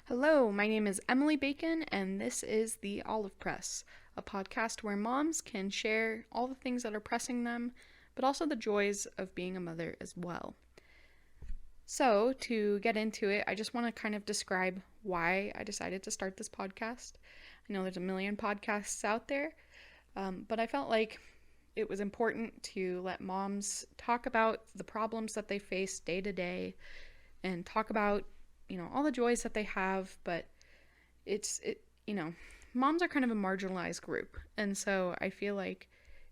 Hello, my name is Emily Bacon, and this is The Olive Press, a podcast where moms can share all the things that are pressing them, but also the joys of being a mother as well. So, to get into it, I just want to kind of describe why I decided to start this podcast. I know there's a million podcasts out there, but I felt like it was important to let moms talk about the problems that they face day to day and talk about all the joys that they have, but it's it you know moms are kind of a marginalized group, and so I feel like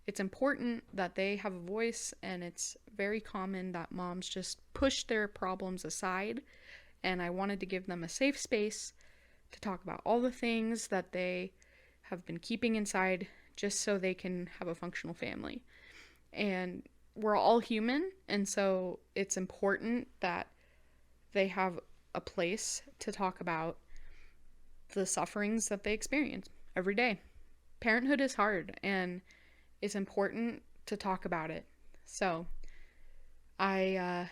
it's important that they have a voice, and it's very common that moms just push their problems aside, and I wanted to give them a safe space to talk about all the things that they have been keeping inside just so they can have a functional family. And we're all human, and so it's important that they have a place to talk about the sufferings that they experience every day. Parenthood is hard, and it's important to talk about it. So, I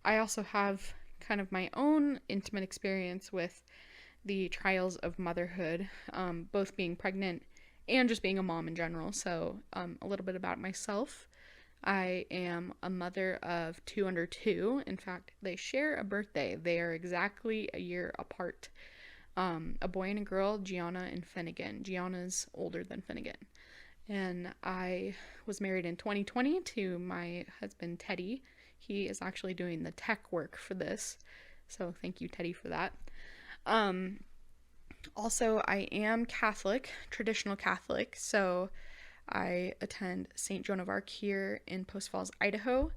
also have kind of my own intimate experience with the trials of motherhood, both being pregnant and just being a mom in general. So, a little bit about myself. I am a mother of two under two. In fact, they share a birthday. They are exactly a year apart. A boy and a girl, Gianna and Finnegan. Gianna's older than Finnegan. And I was married in 2020 to my husband, Teddy. He is actually doing the tech work for this. So thank you, Teddy, for that. Also, I am Catholic, traditional Catholic. So I attend St. Joan of Arc here in Post Falls, Idaho.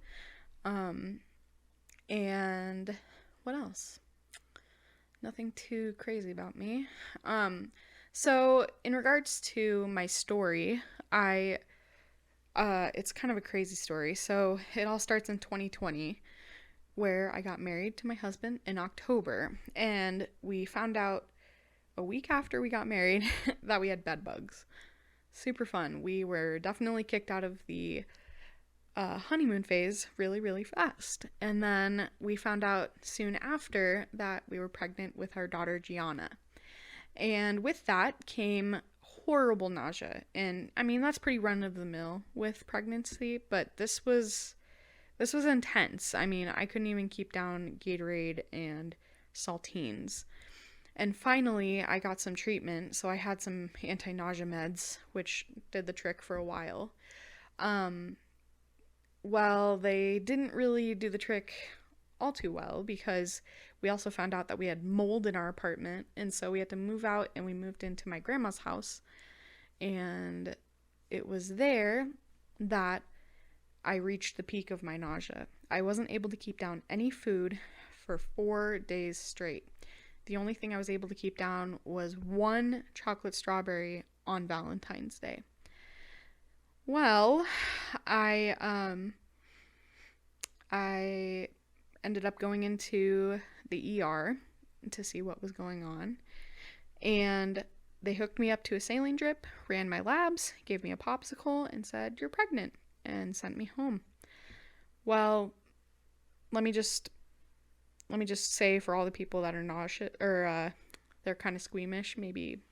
And what else? Nothing too crazy about me. So in regards to my story, it's kind of a crazy story. So it all starts in 2020, where I got married to my husband in October, and we found out a week after we got married that we had bed bugs. Super fun. We were definitely kicked out of the honeymoon phase really, really fast. And then we found out soon after that we were pregnant with our daughter Gianna. And with that came horrible nausea. And I mean, that's pretty run of the mill with pregnancy, but this was intense. I mean, I couldn't even keep down Gatorade and saltines. And finally, I got some treatment, so I had some anti-nausea meds, which did the trick for a while. Well, they didn't really do the trick all too well, because we also found out that we had mold in our apartment, and so we had to move out, and we moved into my grandma's house. And it was there that I reached the peak of my nausea. I wasn't able to keep down any food for 4 days straight. The only thing I was able to keep down was one chocolate strawberry on Valentine's Day. Well, I ended up going into the ER to see what was going on, and they hooked me up to a saline drip, ran my labs, gave me a popsicle, and said, "You're pregnant," and sent me home. Well, let me just say, for all the people that are nauseous or they're kind of squeamish, maybe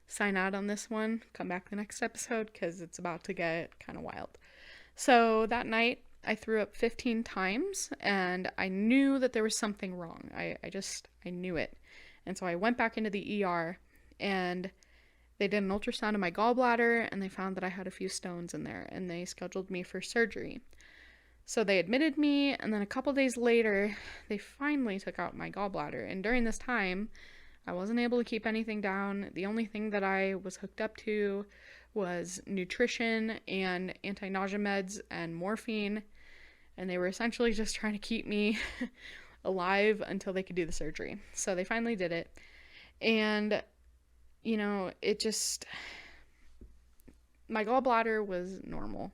sign out on this one. Come back the next episode, because it's about to get kind of wild. So that night, I threw up 15 times, and I knew that there was something wrong. I knew it. And so I went back into the ER, and they did an ultrasound of my gallbladder, and they found that I had a few stones in there, and they scheduled me for surgery. So they admitted me, and then a couple days later, they finally took out my gallbladder. And during this time, I wasn't able to keep anything down. The only thing that I was hooked up to was nutrition and anti-nausea meds and morphine. And they were essentially just trying to keep me alive until they could do the surgery. So they finally did it. And, my gallbladder was normal.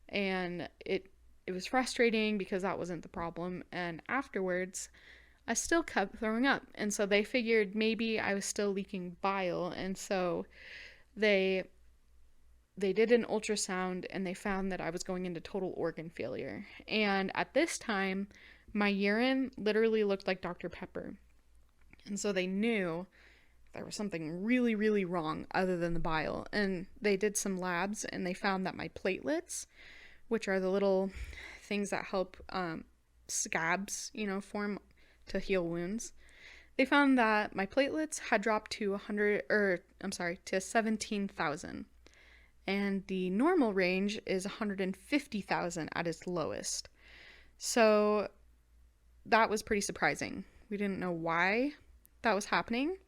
And it was frustrating because that wasn't the problem. And afterwards, I still kept throwing up. And so they figured maybe I was still leaking bile. And so they did an ultrasound, and they found that I was going into total organ failure. And at this time, my urine literally looked like Dr. Pepper. And so they knew there was something really, really wrong other than the bile. And they did some labs and they found that my platelets, which are the little things that help scabs, form to heal wounds. They found that my platelets had dropped to 17,000. And the normal range is 150,000 at its lowest. So that was pretty surprising. We didn't know why that was happening.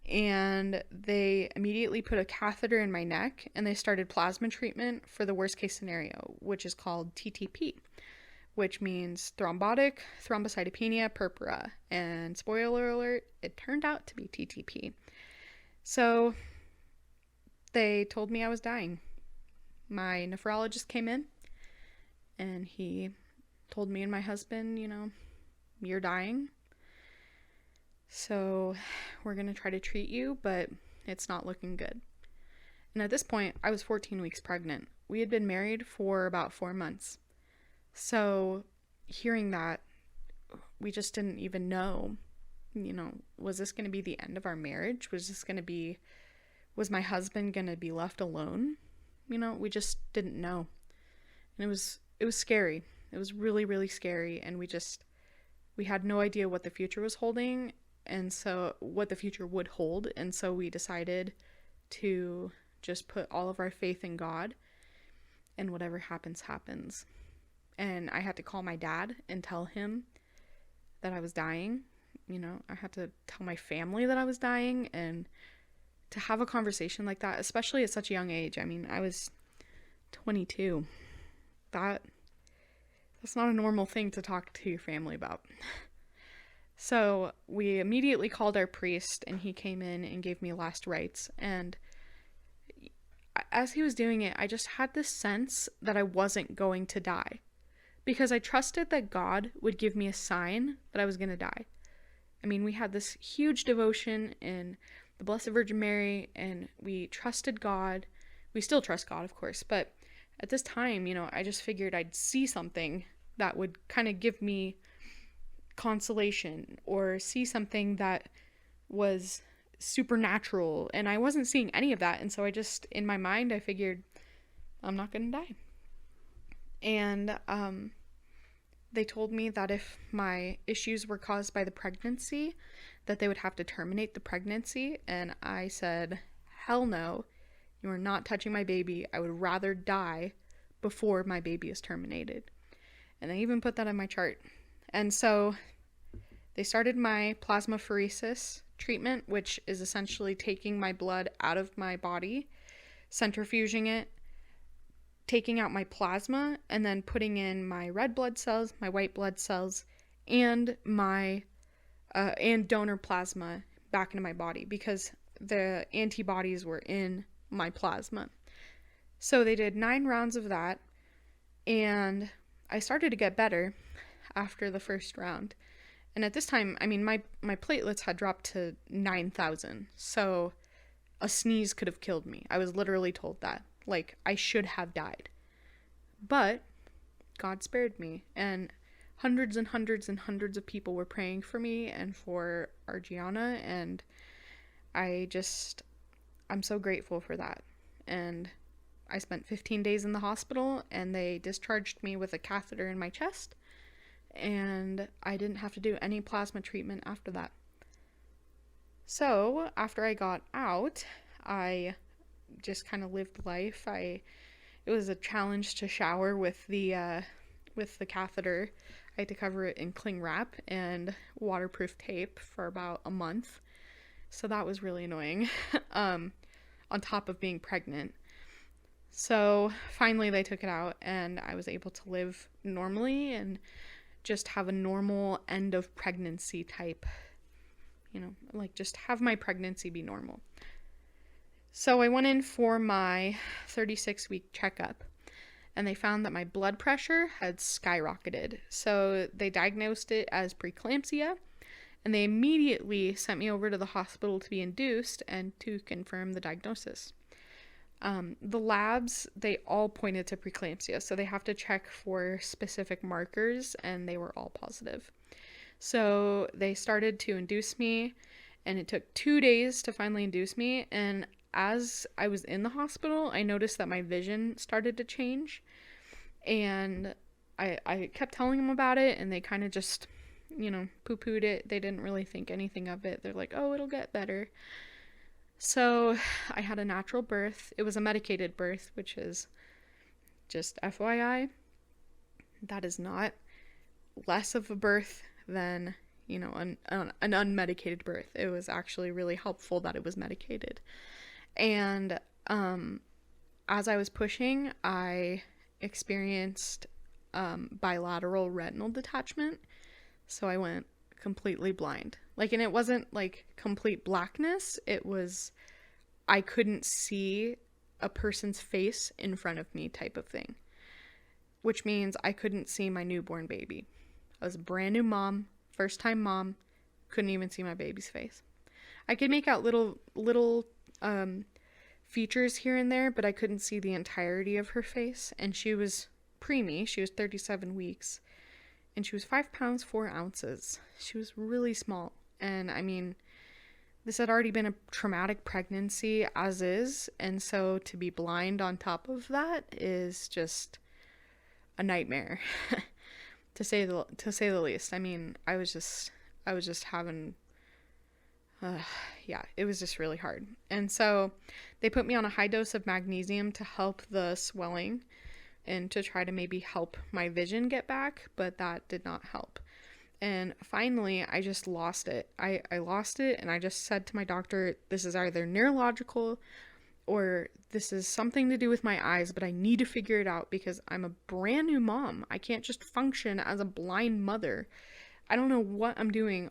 And they immediately put a catheter in my neck and they started plasma treatment for the worst case scenario, which is called TTP, which means thrombotic thrombocytopenia purpura. And spoiler alert, it turned out to be TTP. So they told me I was dying. My nephrologist came in and he told me and my husband, you're dying. So we're going to try to treat you, but it's not looking good. And at this point, I was 14 weeks pregnant. We had been married for about 4 months. So hearing that, we just didn't even know, was this going to be the end of our marriage? Was my husband going to be left alone? We just didn't know. And it was scary. It was really, really scary. And we had no idea what the future was holding. And so what the future would hold. And so we decided to just put all of our faith in God and whatever happens, happens. And I had to call my dad and tell him that I was dying. I had to tell my family that I was dying, and to have a conversation like that, especially at such a young age. I mean, I was 22. That's not a normal thing to talk to your family about. So we immediately called our priest and he came in and gave me last rites. And as he was doing it, I just had this sense that I wasn't going to die, because I trusted that God would give me a sign that I was going to die. I mean, we had this huge devotion in the Blessed Virgin Mary and we trusted God. We still trust God, of course, but at this time, I just figured I'd see something that would kind of give me consolation, or see something that was supernatural, and I wasn't seeing any of that. And so in my mind, I figured I'm not gonna die. And they told me that if my issues were caused by the pregnancy, that they would have to terminate the pregnancy. And I said, hell no, you are not touching my baby. I would rather die before my baby is terminated. And they even put that on my chart. And so they started my plasmapheresis treatment, which is essentially taking my blood out of my body, centrifuging it, taking out my plasma, and then putting in my red blood cells, my white blood cells, and my and donor plasma back into my body, because the antibodies were in my plasma. So they did 9 rounds of that, and I started to get better after the first round. And at this time, I mean, my platelets had dropped to 9,000. So a sneeze could have killed me. I was literally told that. Like, I should have died. But God spared me. And hundreds and hundreds and hundreds of people were praying for me and for Argiana. And I'm so grateful for that. And I spent 15 days in the hospital, and they discharged me with a catheter in my chest, and I didn't have to do any plasma treatment after that. So after I got out, I just kind of lived life. It was a challenge to shower with the catheter. I had to cover it in cling wrap and waterproof tape for about a month. So that was really annoying, on top of being pregnant. So finally they took it out, and I was able to live normally and just have a normal end of pregnancy type, like just have my pregnancy be normal. So I went in for my 36-week checkup, and they found that my blood pressure had skyrocketed. So they diagnosed it as preeclampsia, and they immediately sent me over to the hospital to be induced and to confirm the diagnosis. The labs, they all pointed to preeclampsia, so they have to check for specific markers, and they were all positive. So they started to induce me, and it took 2 days to finally induce me. And as I was in the hospital, I noticed that my vision started to change. And I kept telling them about it, and they kind of just, poo-pooed it. They didn't really think anything of it. They're like, oh, it'll get better. So I had a natural birth. It was a medicated birth, which is just FYI. That is not less of a birth than, an unmedicated birth. It was actually really helpful that it was medicated. And as I was pushing, I experienced bilateral retinal detachment. So I went completely blind. And it wasn't like complete blackness. It was, I couldn't see a person's face in front of me type of thing. Which means I couldn't see my newborn baby. I was a brand new mom, first time mom, couldn't even see my baby's face. I could make out little features here and there, but I couldn't see the entirety of her face. And she was preemie, she was 37 weeks, and she was 5 pounds 4 ounces. She was really small. And I mean, this had already been a traumatic pregnancy as is, and so to be blind on top of that is just a nightmare, to say the least. I mean, I was just having, it was just really hard. And so they put me on a high dose of magnesium to help the swelling and to try to maybe help my vision get back, but that did not help. And finally, I just lost it. I lost it, and I just said to my doctor, this is either neurological or this is something to do with my eyes, but I need to figure it out because I'm a brand new mom. I can't just function as a blind mother. I don't know what I'm doing.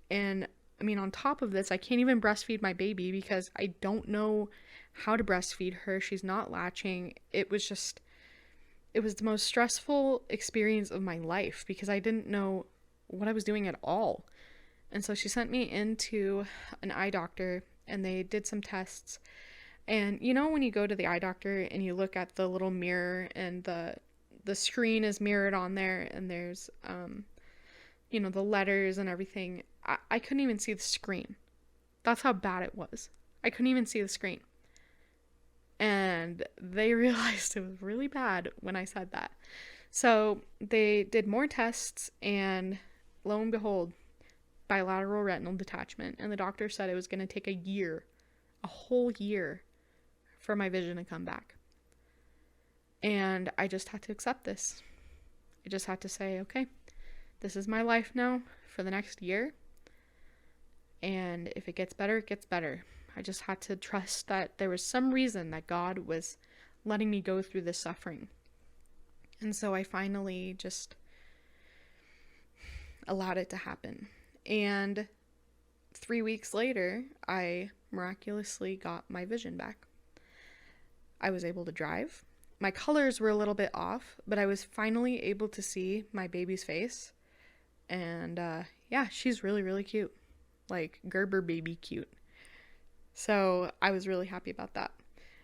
And I mean, on top of this, I can't even breastfeed my baby because I don't know how to breastfeed her. She's not latching. It was the most stressful experience of my life because I didn't know what I was doing at all. And so she sent me into an eye doctor, and they did some tests. And when you go to the eye doctor and you look at the little mirror and the screen is mirrored on there, and there's the letters and everything, I couldn't even see the screen. That's how bad it was. I couldn't even see the screen. And they realized it was really bad when I said that. So they did more tests, and lo and behold, bilateral retinal detachment. And the doctor said it was going to take a whole year for my vision to come back. And I just had to accept this. I just had to say, okay, this is my life now for the next year. And if it gets better, it gets better. I just had to trust that there was some reason that God was letting me go through this suffering. And so I finally just allowed it to happen. And 3 weeks later, I miraculously got my vision back. I was able to drive. My colors were a little bit off, but I was finally able to see my baby's face. And she's really, really cute. Like Gerber baby cute. So I was really happy about that.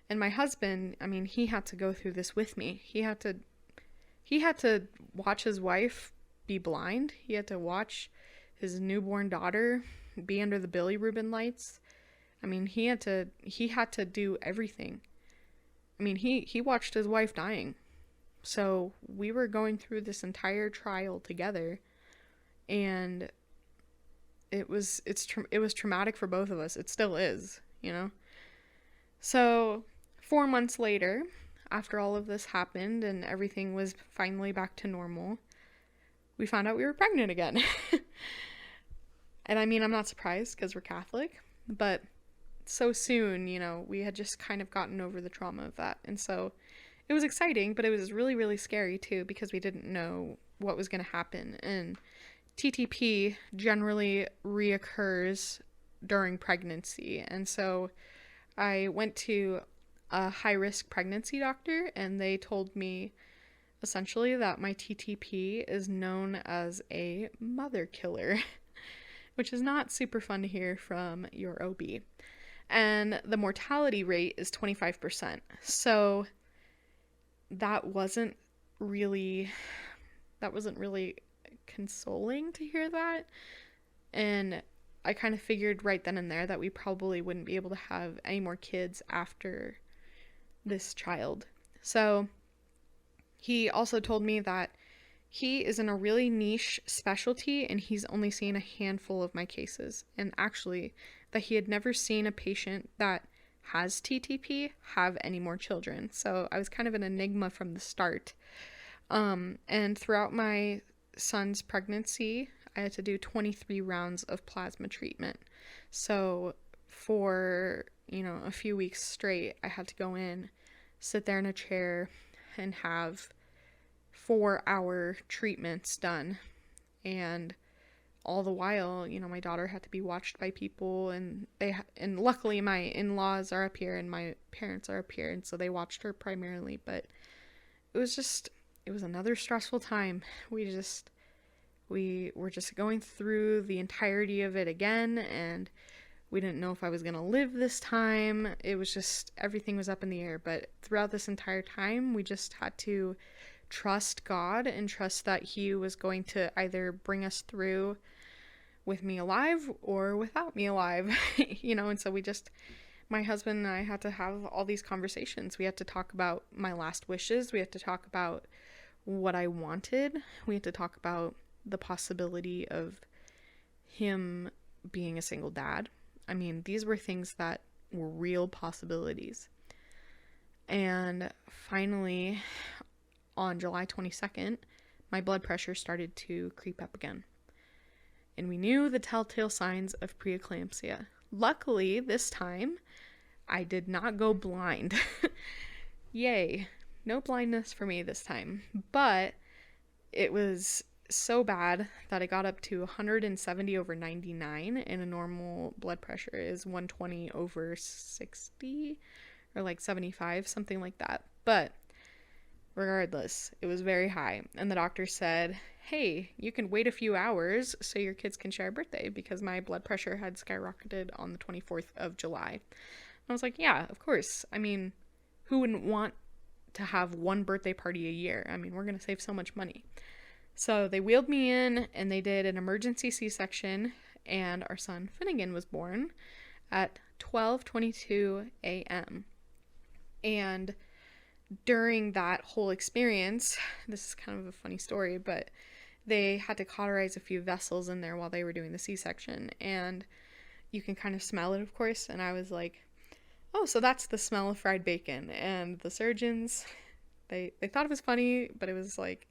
And my husband, I mean, he had to go through this with me. He had to watch his wife be blind. He had to watch his newborn daughter be under the bilirubin lights. I mean, he had to do everything. I mean, he watched his wife dying. So we were going through this entire trial together, and it was traumatic for both of us. It still is, So 4 months later, after all of this happened and everything was finally back to normal, we found out we were pregnant again. And I mean, I'm not surprised because we're Catholic, but so soon, we had just kind of gotten over the trauma of that. And so it was exciting, but it was really, really scary too because we didn't know what was going to happen. And TTP generally reoccurs during pregnancy. And so I went to a high-risk pregnancy doctor, and they told me essentially that my TTP is known as a mother killer, which is not super fun to hear from your OB. And the mortality rate is 25%. So that wasn't really consoling to hear that. And I kind of figured right then and there that we probably wouldn't be able to have any more kids after this child. So he also told me that he is in a really niche specialty and he's only seen a handful of my cases. And actually, that he had never seen a patient that has TTP have any more children. So I was kind of an enigma from the start. And throughout my son's pregnancy, I had to do 23 rounds of plasma treatment. So for, a few weeks straight, I had to go in, sit there in a chair, and have 4-hour treatments done. And all the while, my daughter had to be watched by people, and luckily my in-laws are up here and my parents are up here, and so they watched her primarily. But it was another stressful time. We were just going through the entirety of it again, and we didn't know if I was going to live this time. It was just, everything was up in the air. But throughout this entire time, we just had to trust God and trust that He was going to either bring us through with me alive or without me alive, and so my husband and I had to have all these conversations. We had to talk about my last wishes. We had to talk about what I wanted. We had to talk about the possibility of him being a single dad. I mean, these were things that were real possibilities. And finally, on July 22nd, my blood pressure started to creep up again. And we knew the telltale signs of preeclampsia. Luckily, this time, I did not go blind. Yay. No blindness for me this time. But it was so bad that I got up to 170/99, and a normal blood pressure is 120/60 or like 75, something like that. But regardless, it was very high. And the doctor said, hey, you can wait a few hours so your kids can share a birthday, because my blood pressure had skyrocketed on the 24th of July. And I was like, yeah, of course. I mean, who wouldn't want to have one birthday party a year? I mean, we're going to save so much money. So they wheeled me in and they did an emergency C-section, and our son Finnegan was born at 12:22 a.m. And during that whole experience, this is kind of a funny story, but they had to cauterize a few vessels in there while they were doing the C-section, and you can kind of smell it, of course. And I was like, oh, so that's the smell of fried bacon. And the surgeons, they thought it was funny, but it was like,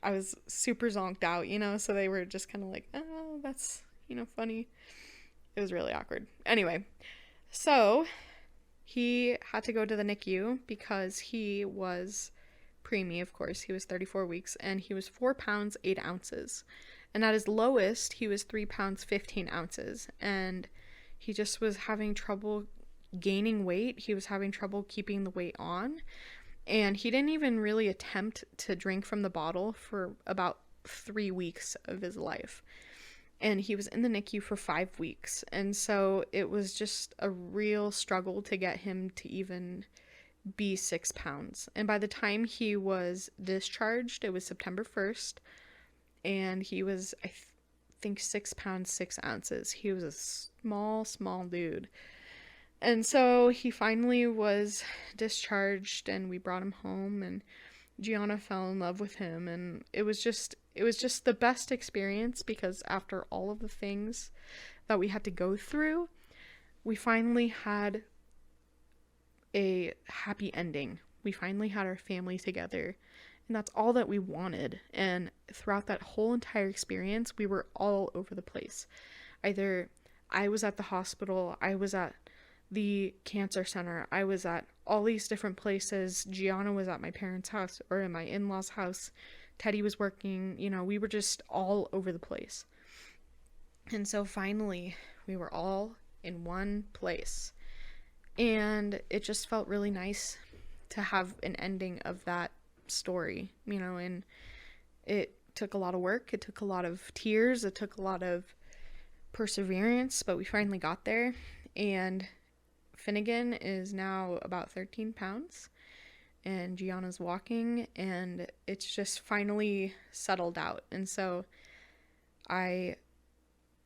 I was super zonked out, so they were just kind of like, oh, that's, funny. It was really awkward. Anyway, so he had to go to the NICU because he was preemie, of course. He was 34 weeks, and he was 4 pounds 8 ounces. And at his lowest, he was 3 pounds 15 ounces. And he just was having trouble gaining weight. He was having trouble keeping the weight on. And he didn't even really attempt to drink from the bottle for about 3 weeks of his life. And he was in the NICU for 5 weeks. And so it was just a real struggle to get him to even be 6 pounds. And by the time he was discharged, it was September 1st. And he was, I think, 6 pounds 6 ounces. He was a small dude. And so he finally was discharged, and we brought him home, and Gianna fell in love with him. And it was just the best experience, because after all of the things that we had to go through, we finally had a happy ending. We finally had our family together, and that's all that we wanted. And throughout that whole entire experience, we were all over the place. Either I was at the hospital, I was at the cancer center, I was at all these different places. Gianna was at my parents' house or in my in-laws' house. Teddy was working, we were just all over the place. And so finally, we were all in one place. And it just felt really nice to have an ending of that story, and it took a lot of work. It took a lot of tears. It took a lot of perseverance, but we finally got there. And Finnegan is now about 13 pounds. and Gianna's walking, and it's just finally settled out. And so I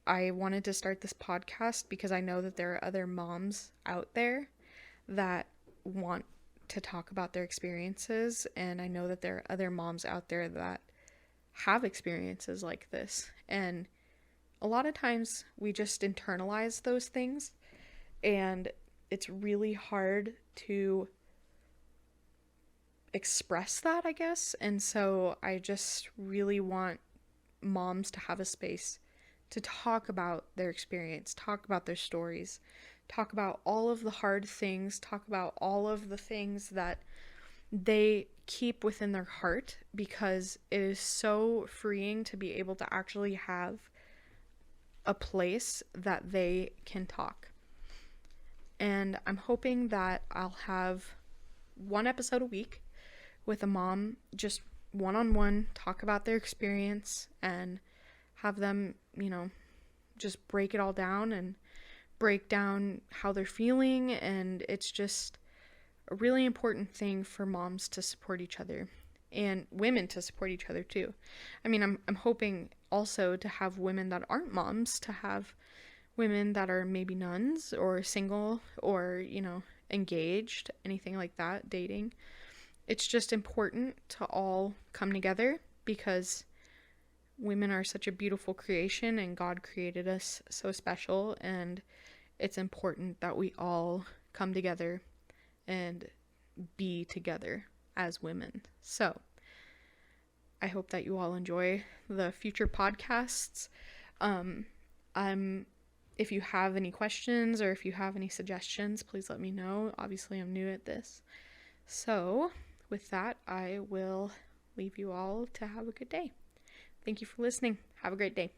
wanted to start this podcast because I know that there are other moms out there that want to talk about their experiences, and I know that there are other moms out there that have experiences like this. And a lot of times we just internalize those things, and it's really hard to express that, I guess. And so I just really want moms to have a space to talk about their experience, talk about their stories, talk about all of the hard things, talk about all of the things that they keep within their heart, because it is so freeing to be able to actually have a place that they can talk. And I'm hoping that I'll have one episode a week with a mom, just one-on-one, talk about their experience and have them, just break it all down and break down how they're feeling. And it's just a really important thing for moms to support each other and women to support each other too. I mean, I'm hoping also to have women that aren't moms, to have women that are maybe nuns or single or, engaged, anything like that, dating. It's just important to all come together because women are such a beautiful creation and God created us so special, and it's important that we all come together and be together as women. So I hope that you all enjoy the future podcasts. If you have any questions or if you have any suggestions, please let me know. Obviously, I'm new at this. So with that, I will leave you all to have a good day. Thank you for listening. Have a great day.